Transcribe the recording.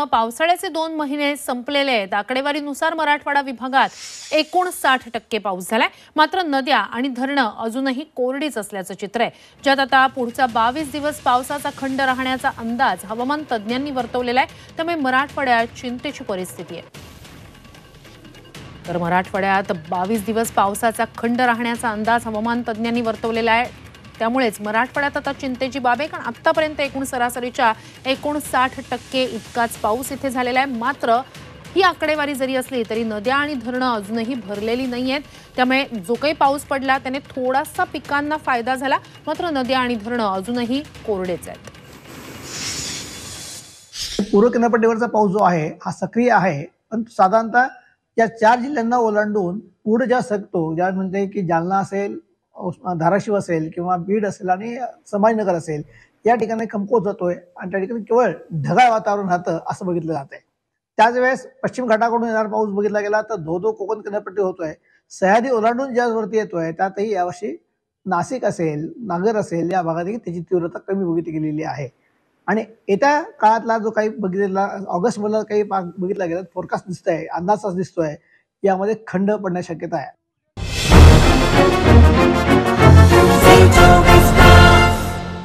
पावसाळ्याचे 2 महिने संपलेले आहेत। आकडेवारीनुसार मराठवाडा विभागात 59% पाऊस झालाय। मात्र नद्या आणि धरणं अजूनही कोरडीच असल्याचं चित्र आहे, ज्यात आता पुढचा 22 दिवस पावसाचा खंड राहण्याचा अंदाज हवामान तज्ज्ञांनी वर्तवलेला आहे। त्यामुळे मराठवाड्यात चिंतेची परिस्थिती आहे। तर मराठवाड्यात 22 दिवस पावसाचा खंड राहण्याचा अंदाज हवामान तज्ज्ञांनी वर्तवलेला आहे। त्यामुळेच मराठवाड्यात आता चिंतेची बाब आहे, कारण आतापर्यंत एकूण सरासरीच्या 59% इतकाच पाऊस इथे झालेला आहे। मात्र ही आकडेवारी जरी असली तरी नद्या आणि धरणं अजूनही भरलेली नाहीयेत। त्यामुळे जो काही पाऊस पडला त्याने थोडासा पिकांना फायदा झाला, मात्र नद्या आणि धरणं अजूनही कोरडेच आहेत। पूर्व किनारपट्टीवरचा पाऊस जो आहे हा सक्रिय आहे, पण साधारणतः या 4 जिल्ह्यांना ओलांडून पुढे ज्या सरकतो, ज्या म्हणजे की जालना असेल, धाराशिव असेल किंवा बीड असेल आणि संभाजीनगर असेल, या ठिकाणी कमकुवत जातोय आणि त्या ठिकाणी केवळ ढगाळ वातावरण राहतं असं बघितलं जातंय। त्याच वेळेस पश्चिम घाटाकडून येणारा पाऊस बघितला गेला तर धो कोकण किनारपट्टी होतोय, सह्याद्री ओलांडून ज्यावरती येतोय त्यातही यावर्षी नाशिक असेल, नागर असेल या भागातही त्याची तीव्रता कमी बघितली गेलेली आहे। आणि येत्या काळातला जो काही बघितलेला ऑगस्ट मध्ये काही बघितला गेला फोरकास्ट दिसतोय, अंदाज दिसतोय, यामध्ये खंड पडण्याची शक्यता आहे।